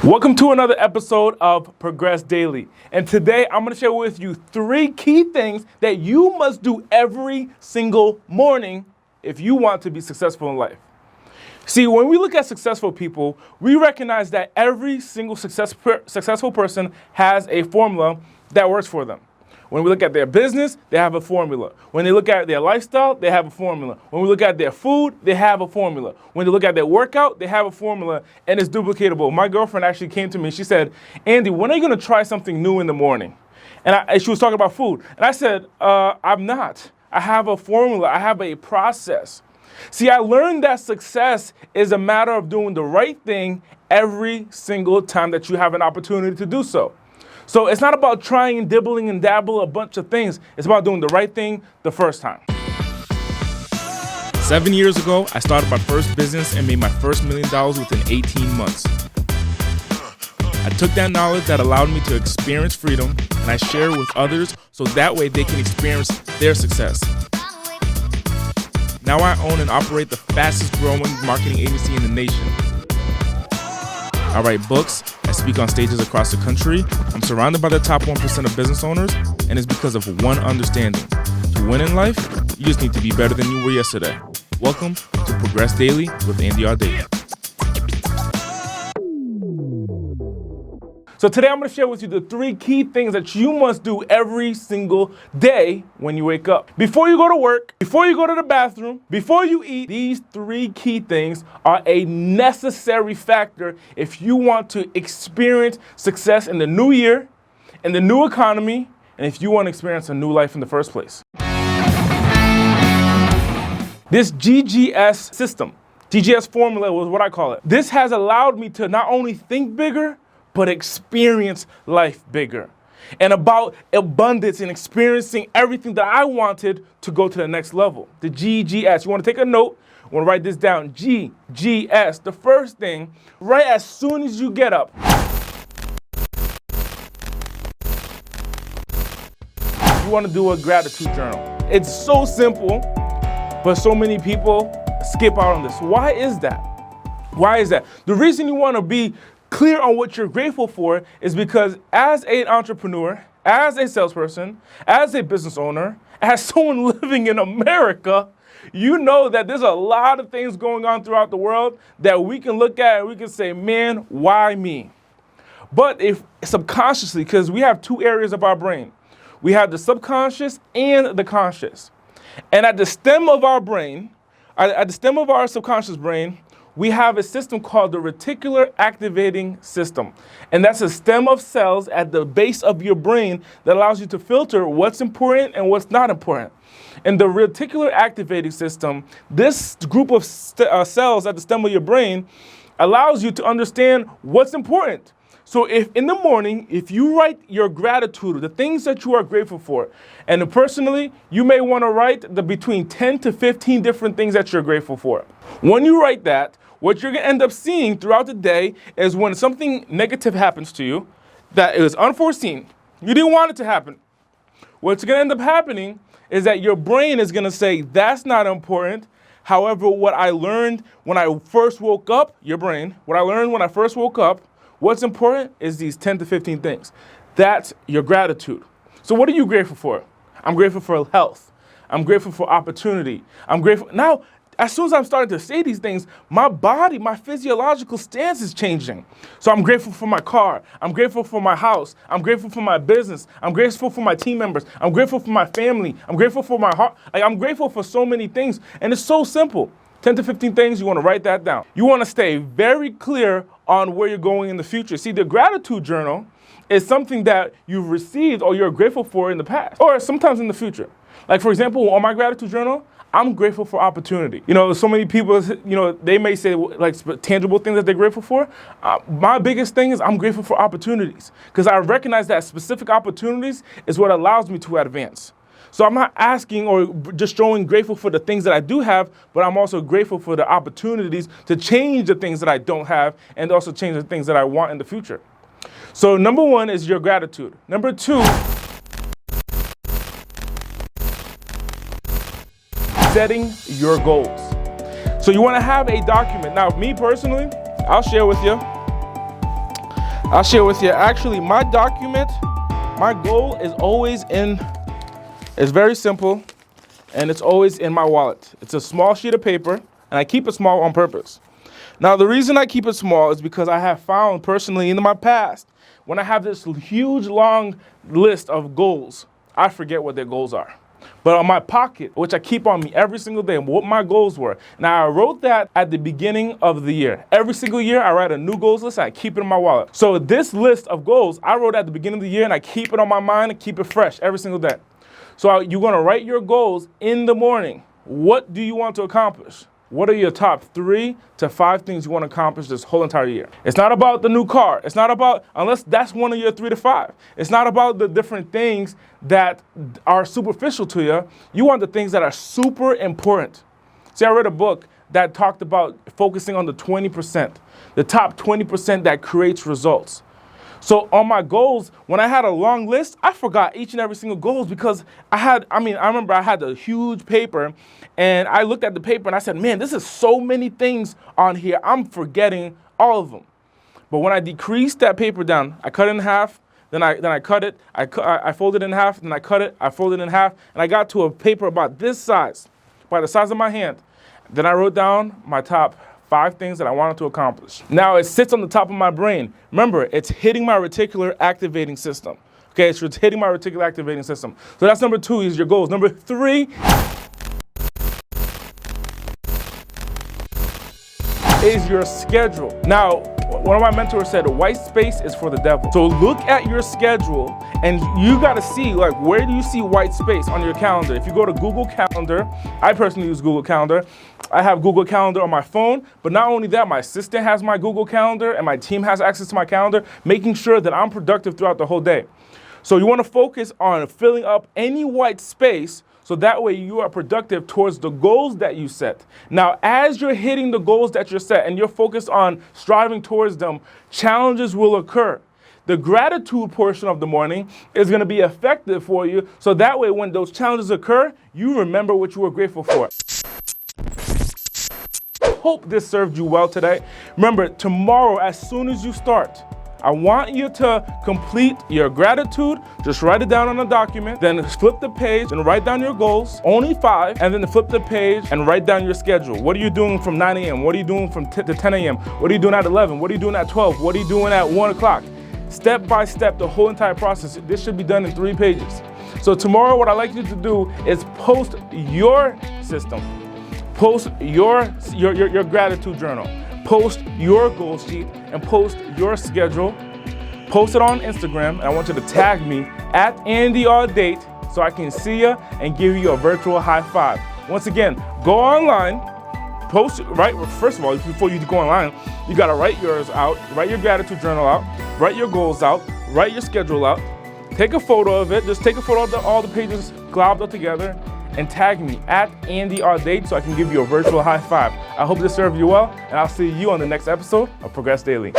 Welcome to another episode of Progress Daily. And today I'm going to share with you 3 key things that you must do every single morning if you want to be successful in life. See, when we look at successful people, we recognize that every single successful person has a formula that works for them. When we look at their business, they have a formula. When they look at their lifestyle, they have a formula. When we look at their food, they have a formula. When they look at their workout, they have a formula, and it's duplicatable. My girlfriend actually came to me. She said, "Andy, when are you going to try something new in the morning?" And she was talking about food. And I said, I'm not. I have a formula. I have a process. See, I learned that success is a matter of doing the right thing every single time that you have an opportunity to do so. So it's not about trying and dibbling and dabble a bunch of things. It's about doing the right thing the first time. 7 years ago, I started my first business and made my first $1 million within 18 months. I took that knowledge that allowed me to experience freedom, and I share it with others so that way they can experience their success. Now I own and operate the fastest growing marketing agency in the nation. I write books, I speak on stages across the country, I'm surrounded by the top 1% of business owners, and it's because of one understanding. To win in life, you just need to be better than you were yesterday. Welcome to Progress Daily with Andy Audate. So today I'm going to share with you the 3 key things that you must do every single day when you wake up. Before you go to work, before you go to the bathroom, before you eat, these 3 key things are a necessary factor if you want to experience success in the new year, in the new economy, and if you want to experience a new life in the first place. This GGS system, GGS formula was what I call it. This has allowed me to not only think bigger, but experience life bigger. And about abundance and experiencing everything that I wanted to go to the next level. The GGS. You want to take a note? I want to write this down. GGS. The first thing, right as soon as you get up, you want to do a gratitude journal. It's so simple, but so many people skip out on this. Why is that? Why is that? The reason you want to be clear on what you're grateful for is because as an entrepreneur, as a salesperson, as a business owner, as someone living in America, you know that there's a lot of things going on throughout the world that we can look at and we can say, man, why me? But if subconsciously, because we have 2 areas of our brain, we have the subconscious and the conscious. And at the stem of our brain, at the stem of our subconscious brain, we have a system called the reticular activating system. And that's a stem of cells at the base of your brain that allows you to filter what's important and what's not important. And the reticular activating system, this group of cells at the stem of your brain, allows you to understand what's important. So if in the morning, if you write your gratitude, the things that you are grateful for, and personally, you may want to write between 10 to 15 different things that you're grateful for. When you write that, what you're going to end up seeing throughout the day is when something negative happens to you, that it was unforeseen, you didn't want it to happen. What's going to end up happening is that your brain is going to say, that's not important. However, what I learned when I first woke up, your brain, what I learned when I first woke up, what's important is these 10 to 15 things. That's your gratitude. So what are you grateful for? I'm grateful for health. I'm grateful for opportunity. I'm grateful. Now, as soon as I'm starting to say these things, my body, my physiological stance is changing. So I'm grateful for my car. I'm grateful for my house. I'm grateful for my business. I'm grateful for my team members. I'm grateful for my family. I'm grateful for my heart. I'm grateful for so many things. And it's so simple. 10 to 15 things, you want to write that down. You want to stay very clear on where you're going in the future. See, the gratitude journal is something that you've received or you're grateful for in the past or sometimes in the future. Like, for example, on my gratitude journal, I'm grateful for opportunity. You know, so many people, they may say like tangible things that they're grateful for. My biggest thing is I'm grateful for opportunities because I recognize that specific opportunities is what allows me to advance. So I'm not asking or just showing grateful for the things that I do have, but I'm also grateful for the opportunities to change the things that I don't have and also change the things that I want in the future. So number 1 is your gratitude. Number 2, setting your goals. So you want to have a document. Now, me personally, I'll share with you. I'll share with you. Actually, my document, my goal is always it's very simple, and it's always in my wallet. It's a small sheet of paper, and I keep it small on purpose. Now, the reason I keep it small is because I have found personally in my past, when I have this huge, long list of goals, I forget what their goals are. But on my pocket, which I keep on me every single day, what my goals were. Now, I wrote that at the beginning of the year. Every single year, I write a new goals list, and I keep it in my wallet. So this list of goals, I wrote at the beginning of the year, and I keep it on my mind and keep it fresh every single day. So you're going to write your goals in the morning. What do you want to accomplish? What are your top 3 to 5 things you want to accomplish this whole entire year? It's not about the new car. It's not about, unless that's one of your 3 to 5. It's not about the different things that are superficial to you. You want the things that are super important. See, I read a book that talked about focusing on the 20%, the top 20% that creates results. So on my goals, when I had a long list, I forgot each and every single goals because I remember I had a huge paper and I looked at the paper and I said, man, this is so many things on here. I'm forgetting all of them. But when I decreased that paper down, I cut it in half, then I cut it, I folded it in half, then I cut it, I folded it in half, and I got to a paper about this size, by the size of my hand. Then I wrote down my top 5 things that I wanted to accomplish. Now it sits on the top of my brain. Remember, it's hitting my reticular activating system. Okay, it's hitting my reticular activating system. So that's number 2 is your goals. Number 3 is your schedule. Now, one of my mentors said, white space is for the devil. So look at your schedule and you gotta see, like, where do you see white space on your calendar? If you go to Google Calendar, I personally use Google Calendar. I have Google Calendar on my phone, but not only that, my assistant has my Google Calendar and my team has access to my calendar, making sure that I'm productive throughout the whole day. So you wanna focus on filling up any white space so that way you are productive towards the goals that you set. Now, as you're hitting the goals that you're set and you're focused on striving towards them, challenges will occur. The gratitude portion of the morning is going to be effective for you. So that way, when those challenges occur, you remember what you were grateful for. Hope this served you well today. Remember, tomorrow, as soon as you start, I want you to complete your gratitude. Just write it down on a document, then flip the page and write down your goals, only 5, and then flip the page and write down your schedule. What are you doing from 9 a.m.? What are you doing from to 10 a.m.? What are you doing at 11? What are you doing at 12? What are you doing at 1 o'clock? Step by step, the whole entire process. This should be done in 3 pages. So tomorrow, what I'd like you to do is post your system. Post your gratitude journal. Post your goal sheet and post your schedule. Post it on Instagram, and I want you to tag me at Audate so I can see you and give you a virtual high five. Once again, go online, post, right? First of all, before you go online, you gotta write yours out, write your gratitude journal out, write your goals out, write your schedule out, take a photo of it, just take a photo of all the pages globbed up together, and tag me at Audate so I can give you a virtual high five. I hope this served you well, and I'll see you on the next episode of Progress Daily.